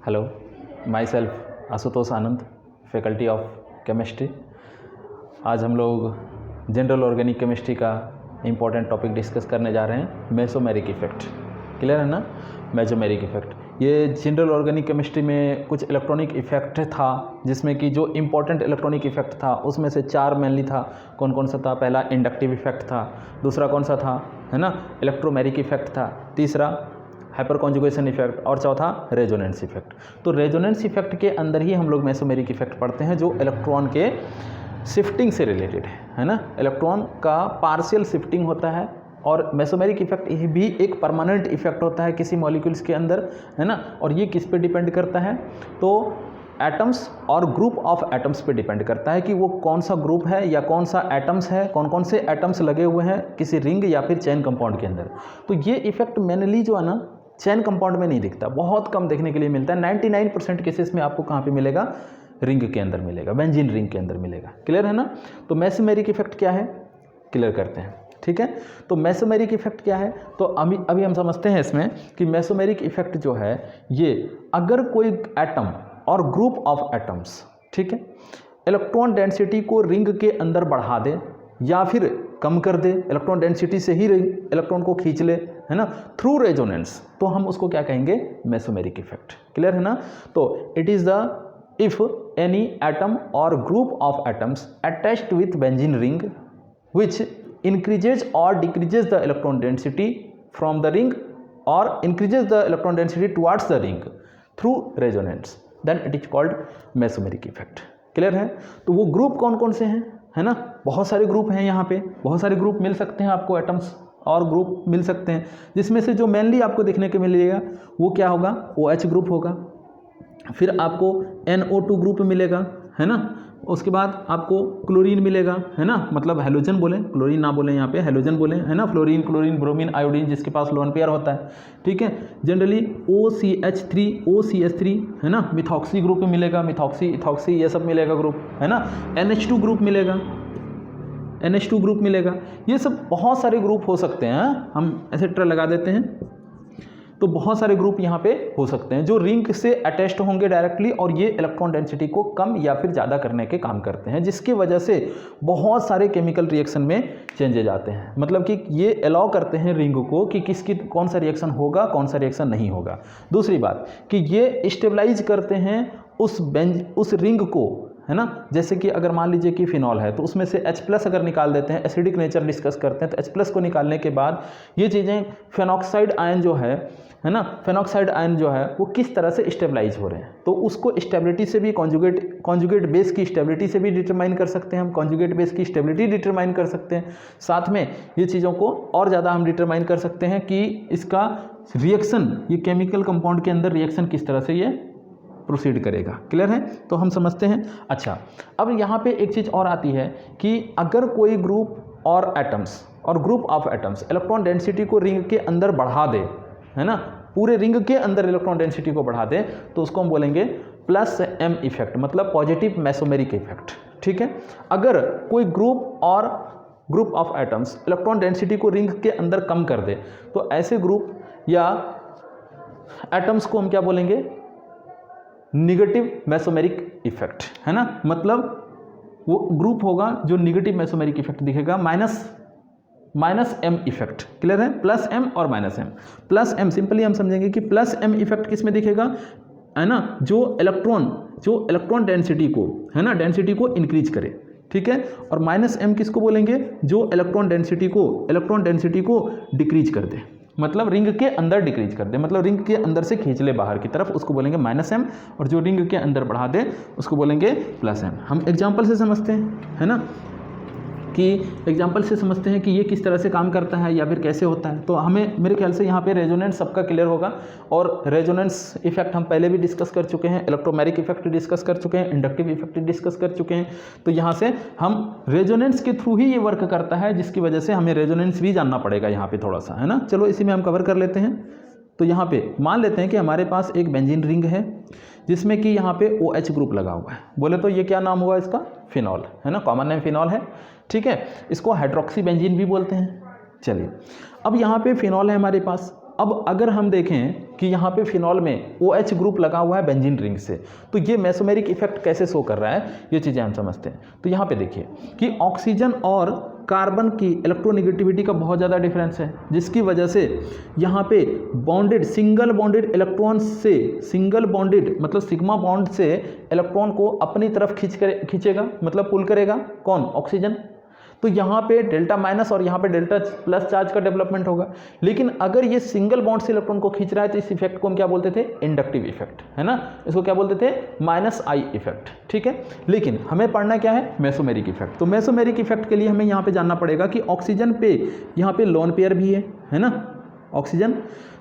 Hello, my self Ashutosh Anand, faculty of chemistry. आज हम लोग जनरल ऑर्गेनिक केमिस्ट्री का इम्पॉर्टेंट टॉपिक डिस्कस करने जा रहे हैं, मेसोमेरिक इफेक्ट। क्लियर है ना? मेसोमेरिक इफेक्ट ये जनरल ऑर्गेनिक केमिस्ट्री में कुछ इलेक्ट्रॉनिक इफेक्ट था, जिसमें कि जो इम्पॉर्टेंट इलेक्ट्रॉनिक इफेक्ट था उसमें से 4 मेनली था। कौन कौन सा था? पहला इंडक्टिव इफेक्ट था, दूसरा कौन सा था, है ना, इलेक्ट्रोमेरिक इफेक्ट था, तीसरा हाइपर कॉन्जुगेशन इफेक्ट और चौथा रेजोनेंस इफेक्ट। तो रेजोनेंस इफेक्ट के अंदर ही हम लोग मेसोमेरिक इफेक्ट पढ़ते हैं, जो इलेक्ट्रॉन के शिफ्टिंग से रिलेटेड है ना। इलेक्ट्रॉन का पार्शियल शिफ्टिंग होता है और मेसोमेरिक इफेक्ट ये भी एक परमानेंट इफेक्ट होता है किसी मॉलिक्यूल्स के अंदर, है ना। और ये किस पे डिपेंड करता है? तो एटम्स और ग्रुप ऑफ एटम्स पे डिपेंड करता है कि वो कौन सा ग्रुप है या कौन सा एटम्स है, कौन कौन से एटम्स लगे हुए हैं किसी रिंग या फिर चेन कंपाउंड के अंदर। तो ये इफेक्ट मेनली जो है ना चेन कंपाउंड में नहीं दिखता, बहुत कम देखने के लिए मिलता है। 99% केसेस में आपको कहाँ पे मिलेगा? रिंग के अंदर मिलेगा, बेंजीन रिंग के अंदर मिलेगा। क्लियर है ना? तो मेसोमेरिक इफेक्ट क्या है, क्लियर करते हैं, ठीक है। तो मेसोमेरिक इफेक्ट क्या है, तो अभी हम समझते हैं इसमें कि मेसोमेरिक इफेक्ट जो है ये अगर कोई atom or group of atoms, ठीक है, इलेक्ट्रॉन डेंसिटी को रिंग के अंदर बढ़ा दे या फिर कम कर दे, इलेक्ट्रॉन डेंसिटी से ही इलेक्ट्रॉन को खींच ले, है ना, थ्रू रेजोनेंस, तो हम उसको क्या कहेंगे? Mesomeric effect. क्लियर है ना? तो it is the if any atom or group of atoms attached with benzene ring which increases or decreases the electron density from the ring or increases the electron density towards the ring through resonance, then it is called mesomeric effect। Clear है? तो वो group कौन कौन से हैं, है ना, बहुत सारे ग्रुप हैं यहाँ पे, बहुत सारे ग्रुप मिल सकते हैं आपको, एटम्स और ग्रुप मिल सकते हैं, जिसमें से जो मेनली आपको देखने को मिलेगा वो क्या होगा? OH ग्रुप होगा, फिर आपको NO2 ग्रुप मिलेगा, है ना, उसके बाद आपको क्लोरीन मिलेगा, है ना, मतलब हेलोजन बोले, क्लोरीन ना बोले यहाँ पे, हेलोजन बोले, है ना, फ्लोरीन, क्लोरीन, ब्रोमीन, आयोडीन, जिसके पास लोन पेयर होता है, ठीक है। जनरली OCH3, OCH3, है ना, मिथॉक्सी ग्रुप में मिलेगा, मिथॉक्सी, इथॉक्सी, ये सब मिलेगा ग्रुप, है ना। NH2 ग्रुप मिलेगा, NH2 ग्रुप मिलेगा। ये सब बहुत सारे ग्रुप हो सकते हैं, हम एसेट्रा लगा देते हैं, तो बहुत सारे ग्रुप यहाँ पे हो सकते हैं जो रिंग से अटैच्ड होंगे डायरेक्टली, और ये इलेक्ट्रॉन डेंसिटी को कम या फिर ज़्यादा करने के काम करते हैं, जिसकी वजह से बहुत सारे केमिकल रिएक्शन में चेंजेज आते हैं। मतलब कि ये अलाउ करते हैं रिंग को कि किसकी कौन सा रिएक्शन होगा, कौन सा रिएक्शन नहीं होगा। दूसरी बात कि ये स्टेबलाइज करते हैं उस रिंग को, है ना। जैसे कि अगर मान लीजिए कि फिनॉल है तो उसमें से H+ अगर निकाल देते हैं, एसिडिक नेचर डिस्कस करते हैं, तो H+ को निकालने के बाद ये चीज़ें फेनॉक्साइड आयन जो है ना, फेनॉक्साइड आयन जो है वो किस तरह से स्टेबलाइज हो रहे हैं, तो उसको स्टेबिलिटी से भी कॉन्जुगेट बेस की स्टेबिलिटी से भी डिटरमाइन कर सकते हैं हम, कॉन्जुगेट बेस की स्टेबिलिटी डिटरमाइन कर सकते हैं। साथ में ये चीज़ों को और ज़्यादा हम डिटरमाइन कर सकते हैं कि इसका रिएक्शन, ये केमिकल कंपाउंड के अंदर रिएक्शन किस तरह से ये प्रोसीड करेगा। क्लियर है? तो हम समझते हैं। अच्छा, अब यहाँ पे एक चीज़ और आती है कि अगर कोई ग्रुप और एटम्स और group of atoms electron density को रिंग के अंदर बढ़ा दे, है ना, पूरे रिंग के अंदर इलेक्ट्रॉन डेंसिटी को बढ़ा दे, तो उसको हम बोलेंगे +M इफेक्ट, मतलब पॉजिटिव मेसोमेरिक इफेक्ट, ठीक है। अगर कोई group of atoms electron density को रिंग के अंदर कम कर दे, तो ऐसे ग्रुप या एटम्स को हम क्या बोलेंगे? निगेटिव मेसोमेरिक इफेक्ट, है ना। मतलब वो ग्रुप होगा जो निगेटिव मेसोमेरिक इफेक्ट दिखेगा, -M इफेक्ट। क्लियर है? +M और -M। +M सिंपली हम समझेंगे कि +M इफेक्ट किस में दिखेगा, है ना, जो इलेक्ट्रॉन डेंसिटी को, है ना, डेंसिटी को इंक्रीज करे, ठीक है। और -M किसको बोलेंगे? जो इलेक्ट्रॉन डेंसिटी को डिक्रीज कर दे, मतलब रिंग के अंदर डिक्रीज कर दे, मतलब रिंग के अंदर से खींच ले बाहर की तरफ, उसको बोलेंगे -M, और जो रिंग के अंदर बढ़ा दे उसको बोलेंगे +M। हम एग्जांपल से समझते हैं, है ना, कि एग्जांपल से समझते हैं कि ये किस तरह से काम करता है या फिर कैसे होता है। तो हमें, मेरे ख्याल से यहाँ पे रेजोनेंस सबका क्लियर होगा, और रेजोनेंस इफेक्ट हम पहले भी डिस्कस कर चुके हैं, इलेक्ट्रोमेरिक इफेक्ट डिस्कस कर चुके हैं, इंडक्टिव इफेक्ट डिस्कस कर चुके हैं। तो यहाँ से हम रेजोनेंस के थ्रू ही ये वर्क करता है, जिसकी वजह से हमें रेजोनेंस भी जानना पड़ेगा यहाँ पे थोड़ा सा, है ना। चलो इसी में हम कवर कर लेते हैं। तो यहाँ पे मान लेते हैं कि हमारे पास एक बेंजीन रिंग है जिसमें कि यहाँ पे OH ग्रुप लगा हुआ है। बोले तो ये क्या नाम हुआ इसका? फिनॉल, है ना, कॉमन नेम फिनॉल है, ठीक है। इसको हाइड्रोक्सी बेंजीन भी बोलते हैं। चलिए, अब यहाँ पे फिनॉल है हमारे पास, अब अगर हम देखें कि यहाँ पे फिनॉल में OH ग्रुप लगा हुआ है बेंजीन रिंग से, तो ये मेसोमेरिक इफेक्ट कैसे शो कर रहा है, ये चीज़ें हम समझते हैं। तो यहाँ पे देखिए कि ऑक्सीजन और कार्बन की इलेक्ट्रोनेगेटिविटी का बहुत ज़्यादा डिफरेंस है, जिसकी वजह से यहाँ पे बॉन्डेड सिंगल बॉन्डेड इलेक्ट्रॉन से, सिंगल बॉन्डेड मतलब सिग्मा बॉन्ड से इलेक्ट्रॉन को अपनी तरफ खींचेगा, मतलब पुल करेगा कौन, ऑक्सीजन। तो यहाँ पे डेल्टा माइनस और यहाँ पे डेल्टा प्लस चार्ज का डेवलपमेंट होगा। लेकिन अगर ये सिंगल बॉन्ड से इलेक्ट्रॉन को खींच रहा है तो इस इफेक्ट को हम क्या बोलते थे, इंडक्टिव इफेक्ट, है ना, इसको क्या बोलते थे, -I इफेक्ट, ठीक है। लेकिन हमें पढ़ना क्या है, मेसोमेरिक इफेक्ट। तो मेसोमेरिक इफेक्ट के लिए हमें यहाँ पे जानना पड़ेगा कि ऑक्सीजन पे यहाँ पे लोन पेयर भी है ना, ऑक्सीजन,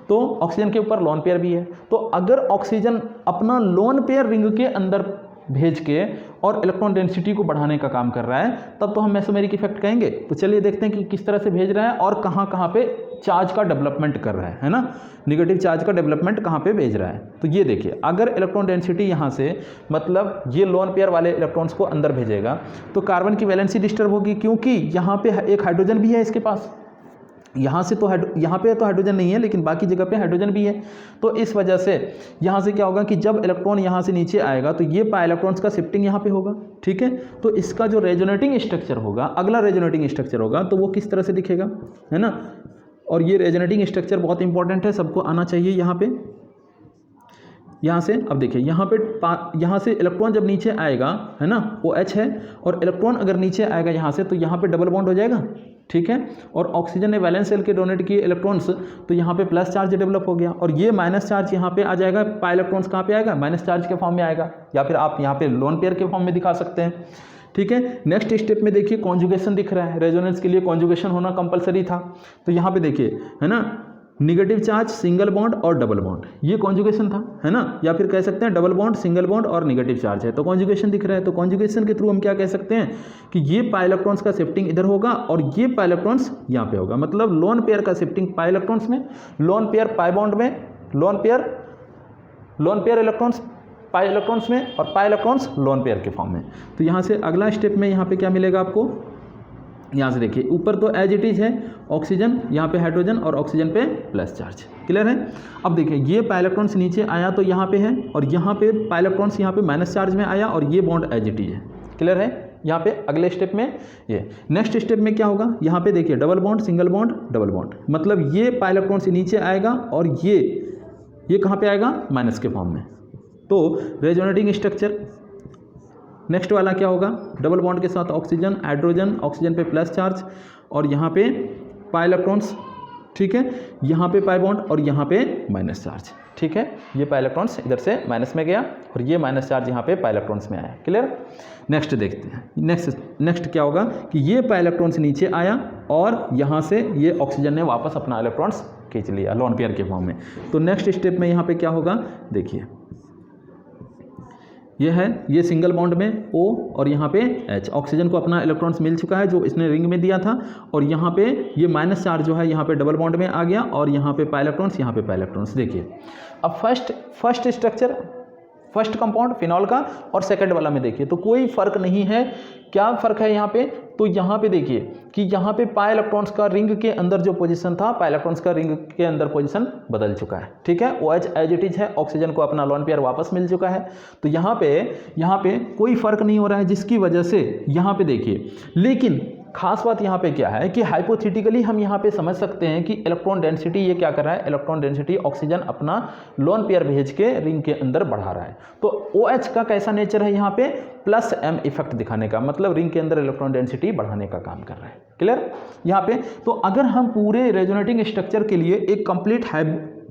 तो ऑक्सीजन के ऊपर लोन पेयर भी है। तो अगर ऑक्सीजन अपना लोन पेयर रिंग के अंदर भेज के और इलेक्ट्रॉन डेंसिटी को बढ़ाने का काम कर रहा है, तब तो हम मेसोमेरिक इफेक्ट कहेंगे। तो चलिए देखते हैं कि किस तरह से भेज रहा है और कहाँ पे चार्ज का डेवलपमेंट कर रहा है ना, निगेटिव चार्ज का डेवलपमेंट कहाँ पे भेज रहा है। तो ये देखिए, अगर इलेक्ट्रॉन डेंसिटी यहाँ से मतलब ये लोन पेयर वाले इलेक्ट्रॉन्स को अंदर भेजेगा तो कार्बन की वैलेंसी डिस्टर्ब होगी, क्योंकि यहाँ पे एक हाइड्रोजन भी है इसके पास, यहाँ से तो यहाँ पे तो हाइड्रोजन नहीं है लेकिन बाकी जगह पे हाइड्रोजन भी है। तो इस वजह से यहाँ से क्या होगा कि जब इलेक्ट्रॉन यहाँ से नीचे आएगा तो ये पाई इलेक्ट्रॉन्स का शिफ्टिंग यहाँ पे होगा, ठीक है। तो इसका जो रेजोनेटिंग स्ट्रक्चर होगा, अगला रेजोनेटिंग स्ट्रक्चर होगा, तो वो किस तरह से दिखेगा, है ना। और ये रेजोनेटिंग स्ट्रक्चर बहुत इंपॉर्टेंट है, सबको आना चाहिए। यहाँ पे यहाँ से अब देखिए, यहाँ से इलेक्ट्रॉन जब नीचे आएगा, है ना, OH है, और इलेक्ट्रॉन अगर नीचे आएगा यहाँ से तो यहाँ पे डबल बॉन्ड हो जाएगा, ठीक है। और ऑक्सीजन ने वैलेंस शेल के डोनेट किए इलेक्ट्रॉन्स, तो यहाँ पे प्लस चार्ज डेवलप हो गया, और ये माइनस चार्ज यहाँ पे आ जाएगा, पाई इलेक्ट्रॉन्स कहाँ पे आएगा, माइनस चार्ज के फॉर्म में आएगा, या फिर आप यहाँ पे लोन पेयर के फॉर्म में दिखा सकते हैं, ठीक है। नेक्स्ट स्टेप में देखिए कॉन्जुगेशन दिख रहा है, रेजोनेंस के लिए कॉन्जुगेशन होना कंपलसरी था। तो यहाँ पे देखिए, है ना, निगेटिव चार्ज, सिंगल बॉन्ड और डबल बॉन्ड, ये कॉन्जुगेशन था, है ना, या फिर कह सकते हैं डबल बॉन्ड, सिंगल बॉन्ड और निगेटिव चार्ज है, तो कॉन्जुगेशन दिख रहा है। तो कॉन्जुगेशन के थ्रू हम क्या कह सकते हैं कि ये पाई इलेक्ट्रॉन्स का शिफ्टिंग इधर होगा और ये पाई इलेक्ट्रॉन्स यहाँ पे होगा, मतलब लोन पेयर का शिफ्टिंग पाई इलेक्ट्रॉन्स में, लोन पेयर पाई बॉन्ड में, lone pair electrons pi electrons में, और पाई इलेक्ट्रॉन्स लोन पेयर के फॉर्म में। तो यहाँ से अगला स्टेप में यहाँ पे क्या मिलेगा आपको, यहाँ से देखिए ऊपर तो एज इट इज़ है ऑक्सीजन, यहाँ पे हाइड्रोजन और ऑक्सीजन पे प्लस चार्ज, क्लियर है। अब देखिए ये पाई इलेक्ट्रॉन्स नीचे आया तो यहाँ पे है, और यहाँ पे पाई इलेक्ट्रॉन्स यहाँ पे माइनस चार्ज में आया, और ये बॉन्ड एज इट इज़ है, क्लियर है। यहाँ पे अगले स्टेप में ये नेक्स्ट स्टेप में क्या होगा, यहाँ पे देखिए double bond, single bond, double bond, मतलब ये पाई इलेक्ट्रॉन्स नीचे आएगा और ये कहाँ पे आएगा, माइनस के फॉर्म में। तो रेजोनेटिंग स्ट्रक्चर नेक्स्ट वाला क्या होगा, डबल बॉन्ड के साथ ऑक्सीजन, हाइड्रोजन, ऑक्सीजन पे प्लस चार्ज, और यहाँ पे पाई इलेक्ट्रॉन्स, ठीक है, यहाँ पे पाई बॉन्ड और यहाँ पे माइनस चार्ज, ठीक है। ये पाई इलेक्ट्रॉन्स इधर से माइनस में गया और ये माइनस चार्ज यहाँ पे पाई इलेक्ट्रॉन्स में आया, क्लियर। नेक्स्ट देखते हैं, नेक्स्ट क्या होगा कि ये पाई इलेक्ट्रॉन्स नीचे आया और यहाँ से ये ऑक्सीजन ने वापस अपना इलेक्ट्रॉन्स खींच लिया लोन पेयर के फॉर्म में। तो नेक्स्ट स्टेप में यहाँ पे क्या होगा, देखिए ये है, ये सिंगल बॉन्ड में O और यहाँ पे H, ऑक्सीजन को अपना इलेक्ट्रॉन्स मिल चुका है जो इसने रिंग में दिया था, और यहाँ पे ये माइनस चार्ज जो है यहाँ पे डबल बॉन्ड में आ गया, और यहाँ पे पाई इलेक्ट्रॉन्स, यहाँ पे पाई इलेक्ट्रॉन्स। देखिए अब first structure, first compound phenol का और सेकंड वाला में देखिए तो कोई फर्क नहीं है। क्या फर्क है यहाँ पे, तो यहाँ पे देखिए कि यहाँ पे पाई इलेक्ट्रॉन्स का रिंग के अंदर जो पोजीशन था, पाई इलेक्ट्रॉन्स का रिंग के अंदर पोजीशन बदल चुका है, ठीक है। OH एज इट इज है, ऑक्सीजन को अपना लोन पेयर वापस मिल चुका है। तो यहाँ पे कोई फर्क नहीं हो रहा है, जिसकी वजह से यहाँ पे देखिए, लेकिन खास बात यहाँ पे क्या है कि हाइपोथेटिकली हम यहाँ पे समझ सकते हैं कि इलेक्ट्रॉन डेंसिटी ये क्या कर रहा है, इलेक्ट्रॉन डेंसिटी ऑक्सीजन अपना लोन पेयर भेज के रिंग के अंदर बढ़ा रहा है। तो OH का कैसा नेचर है यहाँ पे, +m इफेक्ट दिखाने का, मतलब रिंग के अंदर इलेक्ट्रॉन डेंसिटी बढ़ाने का काम कर रहा है, क्लियर यहाँ पे। तो अगर हम पूरे रेजोनेटिंग स्ट्रक्चर के लिए एक कंप्लीट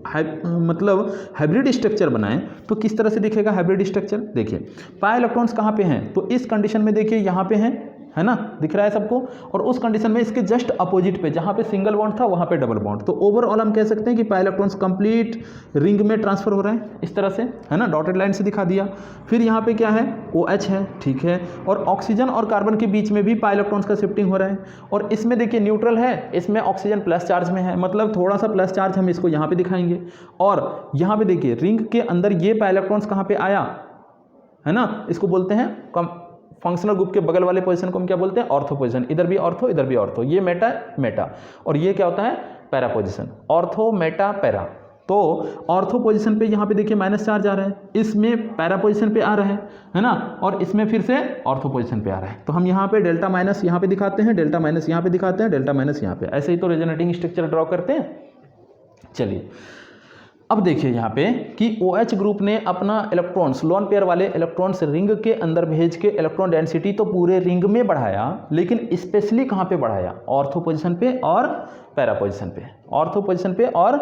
मतलब हाइब्रिड स्ट्रक्चर बनाएं तो किस तरह से दिखेगा हाइब्रिड स्ट्रक्चर। देखिए पाई इलेक्ट्रॉन्स कहाँ पे हैं, तो इस कंडीशन में देखिए यहाँ पे हैं, है ना, दिख रहा है सबको, और उस कंडीशन में इसके जस्ट अपोजिट पे जहाँ पे सिंगल बॉन्ड था वहाँ पे डबल बॉन्ड। तो ओवरऑल हम कह सकते हैं कि पाई इलेक्ट्रॉन्स कंप्लीट रिंग में ट्रांसफर हो रहा है इस तरह से, है ना, डॉटेड लाइन से दिखा दिया। फिर यहाँ पे क्या है, OH है, ठीक है, और ऑक्सीजन और कार्बन के बीच में भी पाई इलेक्ट्रॉन्स का शिफ्टिंग हो रहा है, और इसमें देखिए न्यूट्रल है, इसमें ऑक्सीजन प्लस चार्ज में है, मतलब थोड़ा सा प्लस चार्ज हम इसको यहाँ पे दिखाएंगे। और यहाँ पे देखिए रिंग के अंदर ये पाई इलेक्ट्रॉन्स कहाँ पे आया, है ना, इसको बोलते हैं फंक्शनल ग्रुप के बगल वाले पोजीशन को हम क्या बोलते हैं, ऑर्थो पोजीशन, इधर भी ऑर्थो, इधर भी ऑर्थो, ये मेटा, और ये क्या होता है para position, ortho Meta para. तो ऑर्थो पोजीशन पे यहाँ पे देखिए माइनस चार्ज आ रहा है, इसमें पैरा पोजीशन पे आ रहा है ना, और इसमें फिर से ऑर्थो पोजीशन पे आ रहा है। तो हम यहाँ पे डेल्टा माइनस यहाँ पे दिखाते हैं, डेल्टा माइनस यहाँ पे दिखाते हैं, डेल्टा माइनस यहाँ पे, ऐसे ही तो रेजोनेटिंग स्ट्रक्चर ड्रॉ करते हैं। चलिए अब देखिए यहाँ पे कि OH ग्रुप ने अपना इलेक्ट्रॉन्स, लोन पेयर वाले इलेक्ट्रॉन्स रिंग के अंदर भेज के इलेक्ट्रॉन डेंसिटी तो पूरे रिंग में बढ़ाया, लेकिन स्पेशली कहाँ पे बढ़ाया, ऑर्थो पोजीशन पे और पैरा पोजीशन पे, ऑर्थो पोजीशन पे और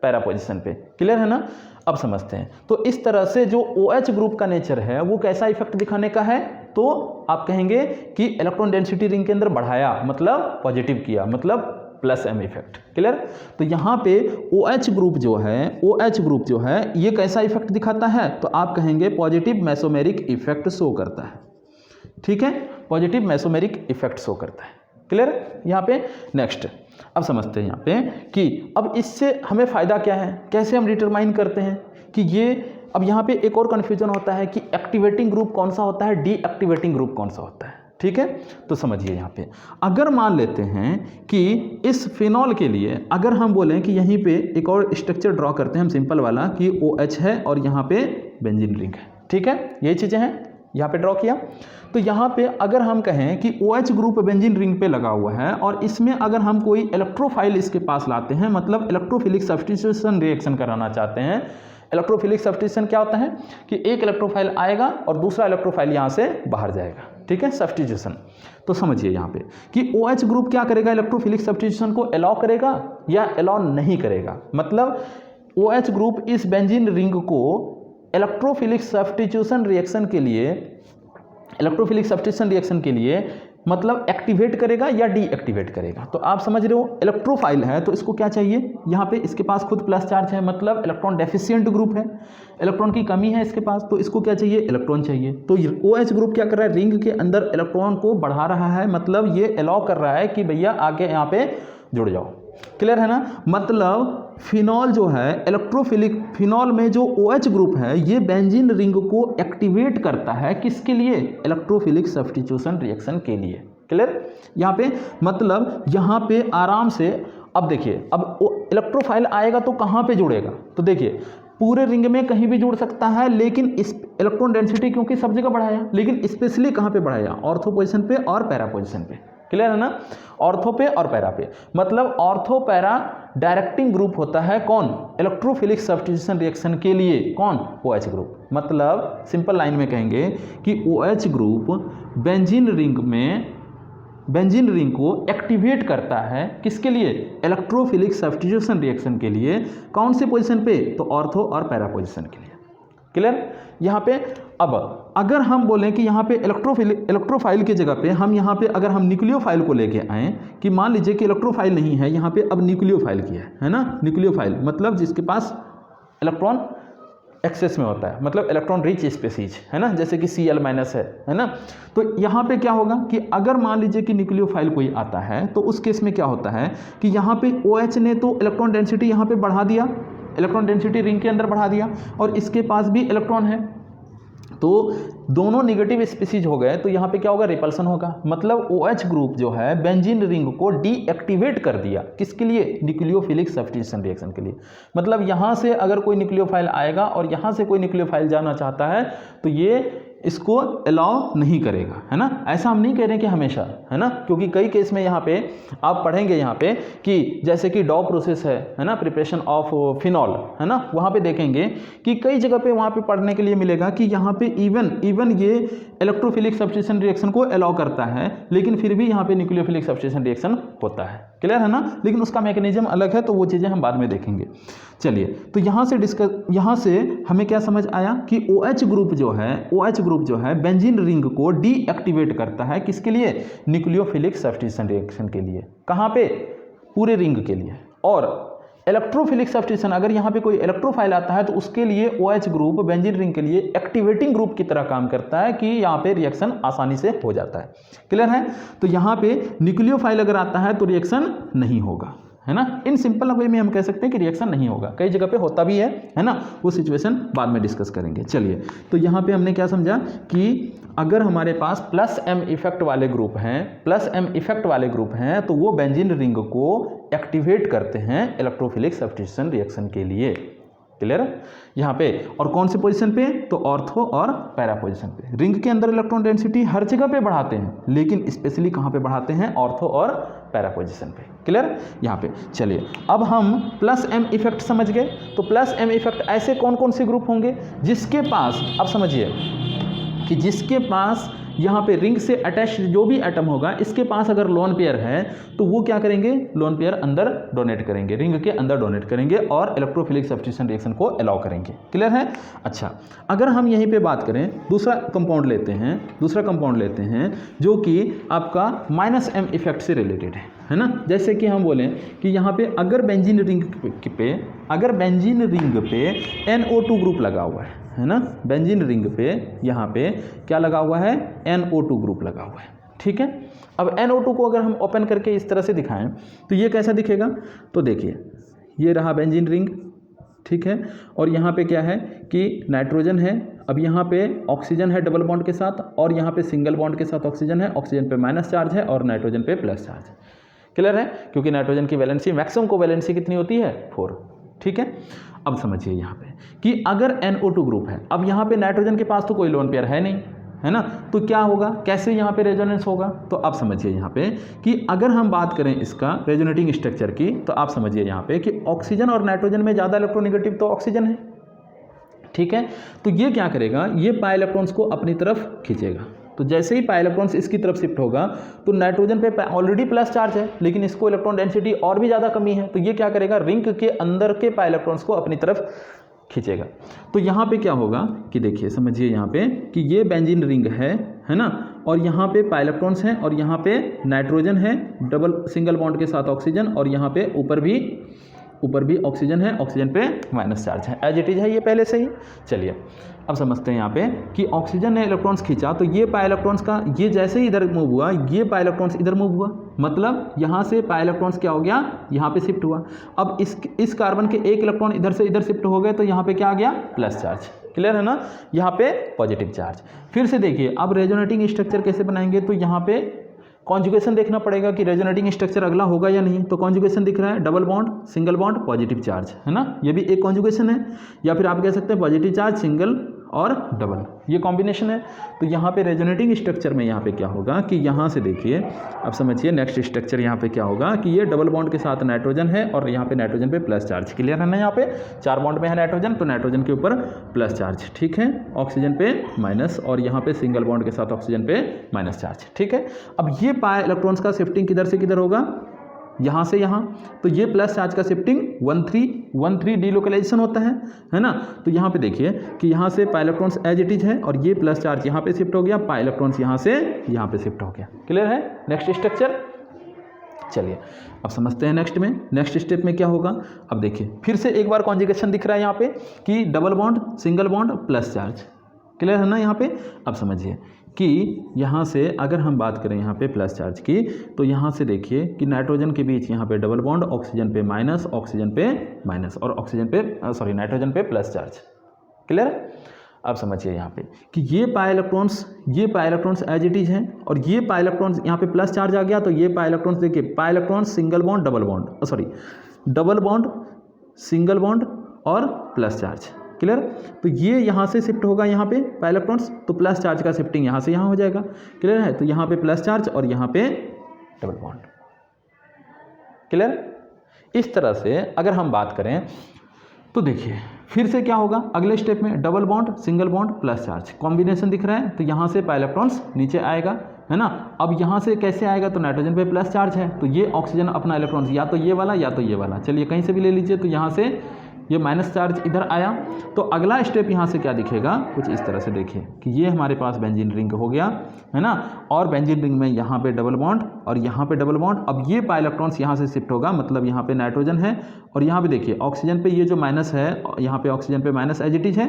पैरा पोजीशन पे। क्लियर है ना? अब समझते हैं। तो इस तरह से जो OH ग्रुप का नेचर है वो कैसा इफेक्ट दिखाने का है, तो आप कहेंगे कि इलेक्ट्रॉन डेंसिटी रिंग के अंदर बढ़ाया मतलब पॉजिटिव किया, मतलब प्लस एम इफेक्ट। क्लियर? तो यहाँ पे OH ग्रुप जो है, OH ग्रुप जो है ये कैसा इफेक्ट दिखाता है, तो आप कहेंगे पॉजिटिव मेसोमेरिक इफेक्ट शो करता है। ठीक है, पॉजिटिव मेसोमेरिक इफेक्ट शो करता है। क्लियर? यहाँ पे नेक्स्ट अब समझते हैं यहाँ पे कि अब इससे हमें फ़ायदा क्या है, कैसे हम डिटरमाइन करते हैं कि ये। अब यहाँ पे एक और कन्फ्यूजन होता है कि एक्टिवेटिंग ग्रुप कौन सा होता है, डीएक्टिवेटिंग ग्रुप कौन सा होता है। ठीक है, तो समझिए यहाँ पे अगर मान लेते हैं कि इस फिनॉल के लिए अगर हम बोलें कि यहीं पे एक और स्ट्रक्चर ड्रॉ करते हैं हम सिंपल वाला कि OH है और यहाँ पे बेंजीन रिंग है। ठीक है, यही चीज़ें हैं, यहाँ पे ड्रॉ किया। तो यहाँ पे अगर हम कहें कि OH ग्रुप बेंजीन रिंग पे लगा हुआ है और इसमें अगर हम कोई इलेक्ट्रोफाइल इसके पास लाते हैं, मतलब इलेक्ट्रोफिलिक सब्स्टिट्यूशन रिएक्शन कराना चाहते हैं। इलेक्ट्रोफिलिक सब्स्टिट्यूशन क्या होता है कि एक इलेक्ट्रोफाइल आएगा और दूसरा इलेक्ट्रोफाइल यहाँ से बाहर जाएगा। ठीक है, सब्स्टिट्यूशन। तो समझिए यहाँ पे कि OH ग्रुप क्या करेगा, इलेक्ट्रोफिलिक सब्स्टिट्यूशन को अलाउ करेगा या अलाउ नहीं करेगा। मतलब OH ग्रुप इस बेंजीन रिंग को इलेक्ट्रोफिलिक सब्स्टिट्यूशन रिएक्शन के लिए, इलेक्ट्रोफिलिक सब्स्टिट्यूशन रिएक्शन के लिए मतलब एक्टिवेट करेगा या डीएक्टिवेट करेगा। तो आप समझ रहे हो, इलेक्ट्रोफाइल है तो इसको क्या चाहिए, यहाँ पे इसके पास खुद प्लस चार्ज है, मतलब इलेक्ट्रॉन डेफिशिएंट ग्रुप है, इलेक्ट्रॉन की कमी है इसके पास, तो इसको क्या चाहिए, इलेक्ट्रॉन चाहिए। तो OH ग्रुप क्या कर रहा है, रिंग के अंदर इलेक्ट्रॉन को बढ़ा रहा है, मतलब ये अलाउ कर रहा है कि भैया आगे यहाँ पे जुड़ जाओ। क्लियर है ना? मतलब फिनॉल जो है इलेक्ट्रोफिलिक, फिनॉल में जो OH ग्रुप है ये बेंजीन रिंग को एक्टिवेट करता है, किसके लिए, इलेक्ट्रोफिलिक सब्स्टिट्यूशन रिएक्शन के लिए। क्लियर? यहाँ पे मतलब यहाँ पे आराम से अब देखिए, अब इलेक्ट्रोफाइल आएगा तो कहाँ पे जुड़ेगा, तो देखिए पूरे रिंग में कहीं भी जुड़ सकता है, लेकिन इस इलेक्ट्रॉन डेंसिटी क्योंकि सब जगह बढ़ाया, लेकिन स्पेशली कहाँ पे बढ़ाया, ऑर्थो पोजीशन पे और पैरा पोजीशन पे। क्लियर है ना? ऑर्थो पे और पैरा पे, मतलब ऑर्थो पैरा डायरेक्टिंग ग्रुप होता है कौन, इलेक्ट्रोफिलिक सब्स्टिट्यूशन रिएक्शन के लिए कौन, OH ग्रुप। मतलब सिंपल लाइन में कहेंगे कि OH ग्रुप बेंजीन रिंग में, बेंजीन रिंग को एक्टिवेट करता है किसके लिए, इलेक्ट्रोफिलिक सब्स्टिट्यूशन रिएक्शन के लिए। कौन से पोजीशन पे, तो ऑर्थो और पैरा पोजीशन के लिए। क्लियर? यहाँ पे अब अगर हम बोलें कि यहाँ पे इलेक्ट्रोफाइल की जगह पे हम यहाँ पे अगर हम न्यूक्लियोफाइल को लेके आएँ कि मान लीजिए कि इलेक्ट्रोफाइल नहीं है यहाँ पे, अब न्यूक्लियोफाइल की है ना, न्यूक्लियोफाइल मतलब जिसके पास इलेक्ट्रॉन एक्सेस में होता है, मतलब इलेक्ट्रॉन रिच स्पीसीज है ना, जैसे कि Cl- है ना। तो यहाँ पे क्या होगा कि अगर मान लीजिए कि न्यूक्लियोफाइल कोई आता है तो उस केस में क्या होता है कि यहाँ पे OH ने तो इलेक्ट्रॉन डेंसिटी यहाँ पे बढ़ा दिया, इलेक्ट्रॉन डेंसिटी रिंग के अंदर बढ़ा दिया, और इसके पास भी इलेक्ट्रॉन है, तो दोनों निगेटिव स्पीसीज हो गए, तो यहाँ पे क्या होगा, रिपल्सन होगा। मतलब OH ग्रुप जो है बेंजीन रिंग को डीएक्टिवेट कर दिया, किसके लिए, न्यूक्लियोफिलिक सब्स्टिट्यूशन रिएक्शन के लिए। मतलब यहाँ से अगर कोई न्यूक्लियोफाइल आएगा और यहाँ से कोई न्यूक्लियोफाइल जाना चाहता है तो ये इसको अलाउ नहीं करेगा, है ना। ऐसा हम नहीं कह रहे कि हमेशा, है ना, क्योंकि कई केस में यहाँ पे आप पढ़ेंगे यहाँ पे कि जैसे कि डॉ प्रोसेस है ना, प्रिपरेशन ऑफ फिनॉल, है ना, वहाँ पे देखेंगे कि कई जगह पे वहाँ पे पढ़ने के लिए मिलेगा कि यहाँ पे इवन ये इलेक्ट्रोफिलिक सब्स्टिट्यूशन रिएक्शन को अलाउ करता है, लेकिन फिर भी यहाँ पे न्यूक्लियोफिलिक सब्स्टिट्यूशन रिएक्शन होता है। क्लियर है ना, लेकिन उसका मैकेनिज्म अलग है, तो वो चीज़ें हम बाद में देखेंगे। चलिए, तो यहाँ से हमें क्या समझ आया कि OH ग्रुप जो है बेंजीन रिंग को डीएक्टिवेट करता है, किसके लिए, न्यूक्लियोफिलिक सब्स्टिट्यूशन रिएक्शन के लिए। कहाँ पे, पूरे रिंग के लिए। और इलेक्ट्रोफिलिक सब्स्टिट्यूशन, अगर यहाँ पे कोई इलेक्ट्रोफाइल आता है तो उसके लिए OH ग्रुप बेंजीन रिंग के लिए एक्टिवेटिंग ग्रुप की तरह काम करता है कि यहाँ पे रिएक्शन आसानी से हो जाता है। क्लियर है। तो यहाँ पे न्यूक्लियोफाइल अगर आता है तो रिएक्शन नहीं होगा, है ना। इन सिंपल वे में हम कह सकते हैं कि रिएक्शन नहीं होगा, कई जगह पे होता भी है ना, वो सिचुएशन बाद में डिस्कस करेंगे। चलिए, तो यहाँ पे हमने क्या समझा कि अगर हमारे पास प्लस एम इफेक्ट वाले ग्रुप हैं, प्लस एम इफेक्ट वाले ग्रुप हैं, तो वो बेंजीन रिंग को एक्टिवेट करते हैं इलेक्ट्रोफिलिक सब्स्टिट्यूशन रिएक्शन के लिए। क्लियर है यहाँ पे। और कौन से पोजीशन पे, तो ऑर्थो और पैरा पोजीशन पे। रिंग के अंदर इलेक्ट्रॉन डेंसिटी हर जगह पे बढ़ाते हैं, लेकिन स्पेशली कहाँ पे बढ़ाते हैं, ऑर्थो और पैरा पोजीशन पे। क्लियर यहाँ पे। चलिए, अब हम प्लस एम इफेक्ट समझ गए। तो प्लस एम इफेक्ट ऐसे कौन कौन से ग्रुप होंगे जिसके पास, अब समझिए कि जिसके पास यहाँ पे रिंग से अटैच जो भी एटम होगा, इसके पास अगर लोन पेयर है तो वो क्या करेंगे, लोन पेयर अंदर डोनेट करेंगे, रिंग के अंदर डोनेट करेंगे और इलेक्ट्रोफिलिक सब्स्टिट्यूशन रिएक्शन को अलाउ करेंगे। क्लियर है। अच्छा, अगर हम यहीं पे बात करें, दूसरा कंपाउंड लेते हैं जो कि आपका माइनस एम इफेक्ट से रिलेटेड है ना। जैसे कि हम बोलें कि यहाँ पे अगर बेंजीन रिंग पे NO2 ग्रुप लगा हुआ है ना, बेंजीन रिंग पे यहाँ पे क्या लगा हुआ है, NO2 ग्रुप लगा हुआ है। ठीक है। अब NO2 को अगर हम ओपन करके इस तरह से दिखाएं तो ये कैसा दिखेगा, तो देखिए ये रहा बेंजीन रिंग, ठीक है। और यहाँ पे क्या है कि नाइट्रोजन है, अब यहाँ पे ऑक्सीजन है डबल बॉन्ड के साथ, और यहाँ पे सिंगल बॉन्ड के साथ ऑक्सीजन है, ऑक्सीजन पे माइनस चार्ज है और नाइट्रोजन पे प्लस चार्ज है। क्लियर है, क्योंकि नाइट्रोजन की वैलेंसी, मैक्सिमम कोवैलेंसी कितनी होती है, 4। ठीक है। अब समझिए यहाँ पे कि अगर NO2 ग्रुप है, अब यहाँ पे नाइट्रोजन के पास तो कोई लोन पेयर है नहीं, है ना, तो क्या होगा, कैसे यहाँ पे रेजोनेंस होगा। तो अब समझिए यहाँ पे कि अगर हम बात करें इसका रेजोनेटिंग स्ट्रक्चर की, तो आप समझिए यहाँ पे कि ऑक्सीजन और नाइट्रोजन में ज़्यादा इलेक्ट्रोनेगेटिव तो ऑक्सीजन है। ठीक है। तो ये क्या करेगा, ये पाई इलेक्ट्रॉन्स को अपनी तरफ खींचेगा। तो जैसे ही पाई इलेक्ट्रॉन्स इसकी तरफ शिफ्ट होगा तो नाइट्रोजन पे ऑलरेडी प्लस चार्ज है, लेकिन इसको इलेक्ट्रॉन डेंसिटी और भी ज़्यादा कमी है, तो ये क्या करेगा, रिंग के अंदर के पाई इलेक्ट्रॉन्स को अपनी तरफ खींचेगा। तो यहाँ पे क्या होगा कि देखिए, समझिए यहाँ पे कि ये बेंजीन रिंग है ना, और यहाँ पे पाई इलेक्ट्रॉन्स हैं, और यहाँ पे नाइट्रोजन है डबल सिंगल बॉन्ड के साथ ऑक्सीजन, और यहाँ पे ऊपर भी ऑक्सीजन है, ऑक्सीजन पे माइनस चार्ज है, एज इट इज है ये पहले से ही। चलिए, अब समझते हैं यहाँ पे कि ऑक्सीजन ने इलेक्ट्रॉन्स खींचा, तो ये पाई इलेक्ट्रॉन्स का, ये जैसे ही इधर मूव हुआ, ये पाई इलेक्ट्रॉन्स इधर मूव हुआ, मतलब यहाँ से पाई इलेक्ट्रॉन्स क्या हो गया, यहाँ पे शिफ्ट हुआ। अब इस कार्बन के एक इलेक्ट्रॉन इधर से इधर शिफ्ट हो गए, तो यहाँ पे क्या आ गया, प्लस चार्ज। क्लियर है ना, यहाँ पे पॉजिटिव चार्ज। फिर से देखिए, अब रेजोनेटिंग स्ट्रक्चर कैसे बनाएंगे, तो यहाँ पे कॉन्जुगेशन देखना पड़ेगा कि रेजोनेटिंग स्ट्रक्चर अगला होगा या नहीं। तो कॉन्जुगेशन दिख रहा है, double bond single bond positive charge, है ना, ये भी एक कॉन्जुगेशन है, या फिर आप कह सकते हैं पॉजिटिव चार्ज सिंगल और डबल, ये कॉम्बिनेशन है। तो यहाँ पे रेजोनेटिंग स्ट्रक्चर में यहाँ पे क्या होगा कि यहाँ से देखिए, अब समझिए नेक्स्ट स्ट्रक्चर यहाँ पे क्या होगा कि ये डबल बॉन्ड के साथ नाइट्रोजन है, और यहाँ पे नाइट्रोजन पे प्लस चार्ज। क्लियर है ना, यहाँ पे 4 बॉन्ड में है नाइट्रोजन, तो नाइट्रोजन के ऊपर प्लस चार्ज, ठीक है, ऑक्सीजन पे माइनस, और यहाँ पे सिंगल बॉन्ड के साथ ऑक्सीजन पे माइनस चार्ज। ठीक है। अब ये पाई इलेक्ट्रॉन्स का शिफ्टिंग किधर से किधर होगा, यहाँ से यहाँ, तो ये प्लस चार्ज का शिफ्टिंग 1,3 डीलोकलाइजेशन होता है ना। तो यहाँ पे देखिए कि यहाँ से pi electrons as it is है, और ये प्लस चार्ज यहाँ पे शिफ्ट हो गया, पाई इलेक्ट्रॉन्स यहाँ से यहाँ पे शिफ्ट हो गया। क्लियर है, नेक्स्ट स्ट्रक्चर। चलिए, अब समझते हैं नेक्स्ट स्टेप में क्या होगा। अब देखिए, फिर से एक बार कॉन्जुगेशन दिख रहा है यहाँ पे कि double bond single bond plus charge. Clear है ना यहाँ पे। अब समझिए कि यहाँ से अगर हम बात करें यहाँ पे प्लस चार्ज की, तो यहाँ से देखिए कि नाइट्रोजन के बीच यहाँ पे डबल बॉन्ड, ऑक्सीजन पे माइनस, ऑक्सीजन पे माइनस, और ऑक्सीजन पे नाइट्रोजन पे प्लस चार्ज। क्लियर। अब समझिए यहाँ पे कि ये pi electrons as it is हैं, और ये पाई इलेक्ट्रॉन्स यहाँ पे प्लस चार्ज आ गया, तो ये पाई इलेक्ट्रॉन्स देखिए, pi electrons single bond double bond, double bond single bond और प्लस चार्ज। क्लियर। तो ये यहाँ से शिफ्ट होगा, यहाँ पे पाई इलेक्ट्रॉन्स, तो प्लस चार्ज का शिफ्टिंग यहाँ से यहाँ हो जाएगा। क्लियर है, तो यहाँ पे प्लस चार्ज और यहाँ पे डबल बॉन्ड। क्लियर। इस तरह से अगर हम बात करें तो देखिए फिर से क्या होगा, अगले स्टेप में double bond single bond plus charge combination दिख रहा है, तो यहाँ से पाई इलेक्ट्रॉन्स नीचे आएगा, है ना। अब यहाँ से कैसे आएगा, तो नाइट्रोजन पे प्लस चार्ज है, तो ये ऑक्सीजन अपना इलेक्ट्रॉन्स या तो ये वाला या तो ये वाला, चलिए कहीं से भी ले लीजिए, तो यहाँ से ये माइनस चार्ज इधर आया। तो अगला स्टेप यहाँ से क्या दिखेगा, कुछ इस तरह से देखिए कि ये हमारे पास बेंजीन रिंग हो गया, है ना, और बेंजीन रिंग में यहाँ पे डबल बॉन्ड और यहाँ पे डबल बॉन्ड। अब ये पाई इलेक्ट्रॉन्स यहाँ से शिफ्ट होगा, मतलब यहाँ पे नाइट्रोजन है, और यहाँ पे देखिए ऑक्सीजन पे ये जो माइनस है, यहाँ पे ऑक्सीजन पे माइनस एज इट इज है,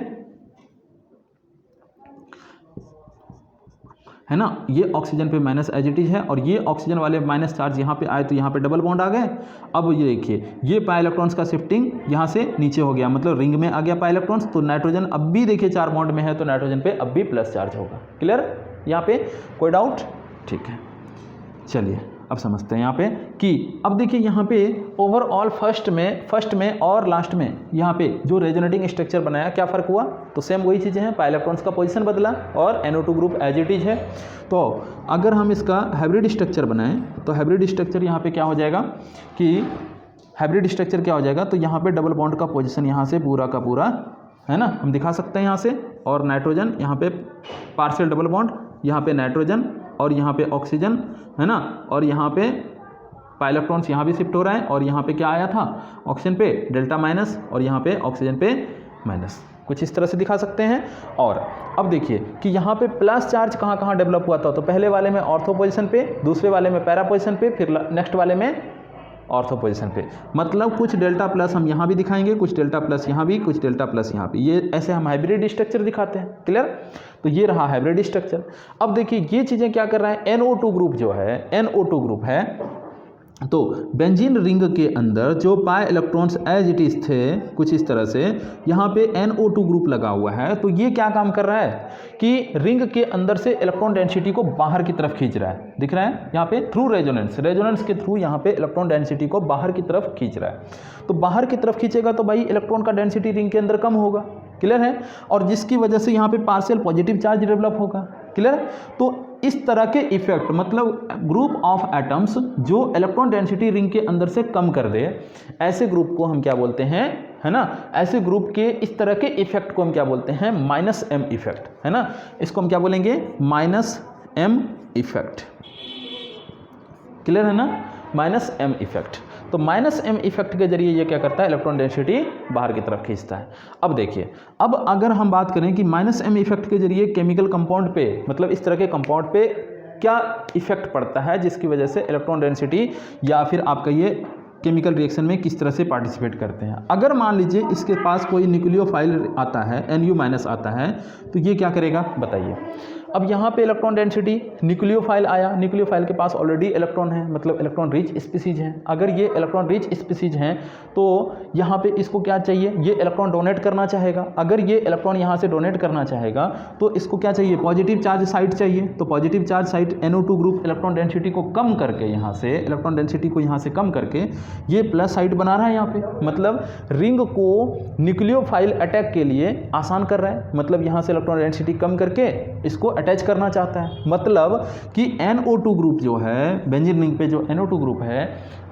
है ना, ये ऑक्सीजन पे माइनस एज इट इज है, और ये ऑक्सीजन वाले माइनस चार्ज यहाँ पे आए तो यहाँ पे डबल बॉन्ड आ गए। अब ये देखिए ये पाई इलेक्ट्रॉन्स का शिफ्टिंग यहाँ से नीचे हो गया, मतलब रिंग में आ गया पाई इलेक्ट्रॉन्स, तो नाइट्रोजन अब भी देखिए 4 बॉन्ड में है, तो नाइट्रोजन पे अब भी प्लस चार्ज होगा। क्लियर, यहाँ पे कोई डाउट? ठीक है, चलिए अब समझते हैं यहाँ पे कि अब देखिए यहाँ पे ओवरऑल फर्स्ट में और लास्ट में यहाँ पे जो रेजोनेटिंग स्ट्रक्चर बनाया, क्या फ़र्क हुआ? तो सेम वही चीज़ें हैं, पाई इलेक्ट्रॉन्स का पोजीशन बदला और NO2 group as it is है। तो अगर हम इसका हाइब्रिड स्ट्रक्चर बनाएं तो हाइब्रिड स्ट्रक्चर यहाँ पे क्या हो जाएगा कि हाइब्रिड स्ट्रक्चर क्या हो जाएगा, तो यहाँ पे डबल बॉन्ड का पोजीशन यहाँ से पूरा का पूरा है ना, हम दिखा सकते हैं यहाँ से, और नाइट्रोजन यहाँ पे पार्शियल डबल बॉन्ड, यहाँ पे नाइट्रोजन और यहाँ पे ऑक्सीजन है ना, और यहाँ पे पाई इलेक्ट्रॉन्स यहाँ भी शिफ्ट हो रहा है, और यहाँ पे क्या आया था ऑक्सीजन पे डेल्टा माइनस और यहाँ पे ऑक्सीजन पे माइनस, कुछ इस तरह से दिखा सकते हैं। और अब देखिए कि यहाँ पे प्लस चार्ज कहाँ कहाँ डेवलप हुआ था, तो पहले वाले में ऑर्थो पोजीशन पे, दूसरे वाले में पैरा पोजीशन पे, फिर नेक्स्ट वाले में ऑर्थो पोजीशन पे, मतलब कुछ डेल्टा प्लस हम यहाँ भी दिखाएंगे, कुछ डेल्टा प्लस यहाँ भी, कुछ डेल्टा प्लस यहाँ भी, ये ऐसे हम हाइब्रिड स्ट्रक्चर दिखाते हैं। क्लियर, तो ये रहा हाइब्रिड स्ट्रक्चर। अब देखिए ये चीज़ें क्या कर रहा है, NO2 ग्रुप जो है, NO2 ग्रुप है, तो बेंजीन रिंग के अंदर जो pi electrons as it is थे कुछ इस तरह से, यहाँ पे NO2 ग्रुप लगा हुआ है, तो ये क्या काम कर रहा है कि रिंग के अंदर से इलेक्ट्रॉन डेंसिटी को बाहर की तरफ खींच रहा है, दिख रहा है यहाँ पे, थ्रू रेजोनेंस के थ्रू यहाँ पे इलेक्ट्रॉन डेंसिटी को बाहर की तरफ खींच रहा है। तो बाहर की तरफ खींचेगा तो भाई इलेक्ट्रॉन का डेंसिटी रिंग के अंदर कम होगा। क्लियर है, और जिसकी वजह से यहाँ पे पार्शियल पॉजिटिव चार्ज डेवलप होगा। क्लियर, तो इस तरह के इफेक्ट, मतलब ग्रुप ऑफ एटम्स जो इलेक्ट्रॉन डेंसिटी रिंग के अंदर से कम कर दे, ऐसे ग्रुप को हम क्या बोलते हैं, है ना, ऐसे ग्रुप के इस तरह के इफेक्ट को हम क्या बोलते हैं, -m इफेक्ट, है ना, इसको हम क्या बोलेंगे, -m इफेक्ट। क्लियर है ना, -m इफेक्ट। तो -m इफेक्ट के जरिए ये क्या करता है, इलेक्ट्रॉन डेंसिटी बाहर की तरफ खींचता है। अब देखिए, अब अगर हम बात करें कि -m इफेक्ट के जरिए केमिकल कंपाउंड पे, मतलब इस तरह के कंपाउंड पे क्या इफेक्ट पड़ता है जिसकी वजह से इलेक्ट्रॉन डेंसिटी या फिर आप कहिए केमिकल रिएक्शन में किस तरह से पार्टिसिपेट करते हैं। अगर मान लीजिए इसके पास कोई न्यूक्लियोफाइल आता है, Nu- आता है, तो ये क्या करेगा बताइए। अब यहाँ पे इलेक्ट्रॉन डेंसिटी, न्यूक्लियोफाइल आया, न्यूक्लियोफाइल के पास ऑलरेडी इलेक्ट्रॉन है, मतलब इलेक्ट्रॉन रिच स्पीसीज हैं। अगर ये इलेक्ट्रॉन रिच स्पीसीज हैं तो यहाँ पे इसको क्या चाहिए, ये इलेक्ट्रॉन डोनेट करना चाहेगा। अगर ये इलेक्ट्रॉन यहाँ से डोनेट करना चाहेगा तो इसको क्या चाहिए, पॉजिटिव चार्ज साइड चाहिए। तो positive charge side NO2 group electron density को कम करके, यहाँ से इलेक्ट्रॉन डेंसिटी को यहाँ से कम करके ये प्लस साइड बना रहा है यहाँ पे, मतलब रिंग को न्यूक्लियोफाइल अटैक के लिए आसान कर रहा है। मतलब यहाँ से इलेक्ट्रॉन डेंसिटी कम करके इसको अटैच करना चाहता है। मतलब कि NO2 ग्रुप जो है, बेंजीन रिंग पे जो NO2 ग्रुप है,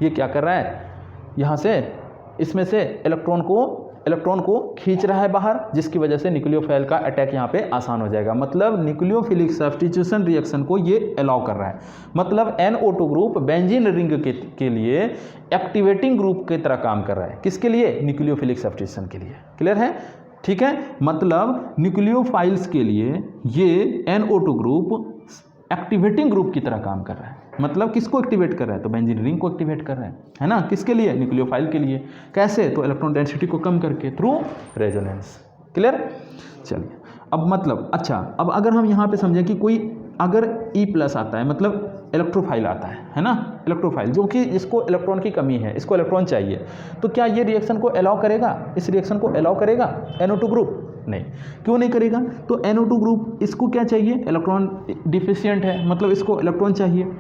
ये क्या कर रहा है, यहाँ से इसमें से इलेक्ट्रॉन को खींच रहा है बाहर, जिसकी वजह से न्यूक्लियोफाइल का अटैक यहाँ पे आसान हो जाएगा। मतलब न्यूक्लियोफिलिक सब्स्टिट्यूशन रिएक्शन को ये अलाउ कर रहा है। मतलब NO2 ग्रुप बेंजीन रिंग के लिए एक्टिवेटिंग ग्रुप की तरह काम कर रहा है। किसके लिए, न्यूक्लियोफिलिक सब्स्टिट्यूशन के लिए। क्लियर है, ठीक है, मतलब न्यूक्लियोफाइल्स के लिए ये NO2 ग्रुप एक्टिवेटिंग ग्रुप की तरह काम कर रहा है। मतलब किसको एक्टिवेट कर रहा है, तो बेंजीन रिंग को एक्टिवेट कर रहा है ना, किसके लिए, न्यूक्लियोफाइल के लिए। कैसे, तो इलेक्ट्रॉन डेंसिटी को कम करके, थ्रू रेजोनेंस। क्लियर, चलिए अब मतलब अच्छा, अब अगर हम यहाँ पे समझें कि कोई अगर E+ आता है, मतलब इलेक्ट्रोफाइल आता है ना, इलेक्ट्रोफाइल जो कि इसको इलेक्ट्रॉन की कमी है, इसको इलेक्ट्रॉन चाहिए, तो क्या ये रिएक्शन को अलाउ करेगा, इस रिएक्शन को अलाउ करेगा NO2 ग्रुप? नहीं। क्यों नहीं करेगा, तो NO2 ग्रुप इसको क्या चाहिए, इलेक्ट्रॉन डिफिशिएंट है, मतलब इसको इलेक्ट्रॉन चाहिए।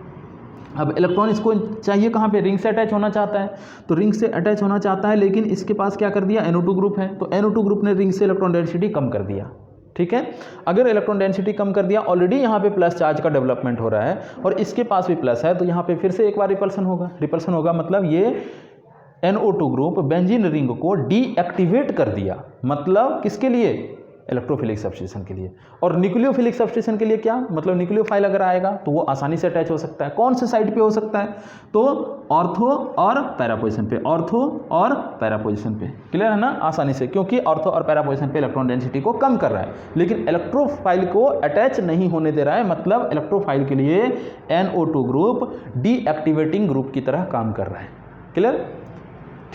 अब इलेक्ट्रॉन इसको चाहिए कहाँ पे, रिंग से अटैच होना चाहता है, तो रिंग से अटैच होना चाहता है, लेकिन इसके पास क्या कर दिया, NO2 ग्रुप है, तो NO2 ग्रुप ने रिंग से इलेक्ट्रॉन डेंसिटी कम कर दिया। ठीक है, अगर इलेक्ट्रॉन डेंसिटी कम कर दिया, ऑलरेडी यहाँ पे प्लस चार्ज का डेवलपमेंट हो रहा है और इसके पास भी प्लस है, तो यहाँ पे फिर से एक बार रिपल्सन होगा, मतलब ये NO2 ग्रुप बेंजीन रिंग को डीएक्टिवेट कर दिया। मतलब किसके लिए, इलेक्ट्रोफिलिक सब्स्टिट्यूशन के लिए। और न्यूक्लियोफिलिक सब्स्टिट्यूशन के लिए क्या, मतलब न्यूक्लियोफाइल अगर आएगा तो वो आसानी से अटैच हो सकता है। कौन से साइड पे हो सकता है, तो ऑर्थो और पैरा पोजीशन पे, ऑर्थो और पैरा पोजीशन पे। क्लियर है ना, आसानी से, क्योंकि ऑर्थो और पैरा पोजीशन पे इलेक्ट्रॉन डेंसिटी को कम कर रहा है, लेकिन इलेक्ट्रोफाइल को अटैच नहीं होने दे रहा है। मतलब इलेक्ट्रोफाइल के लिए NO2 ग्रुप डीएक्टिवेटिंग ग्रुप की तरह काम कर रहा है। क्लियर,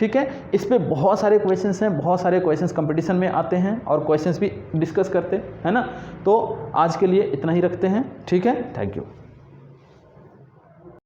ठीक है। इस पे बहुत सारे क्वेश्चंस हैं, बहुत सारे क्वेश्चंस कंपटीशन में आते हैं और क्वेश्चंस भी डिस्कस करते हैं, है ना। तो आज के लिए इतना ही रखते हैं, ठीक है। Thank you.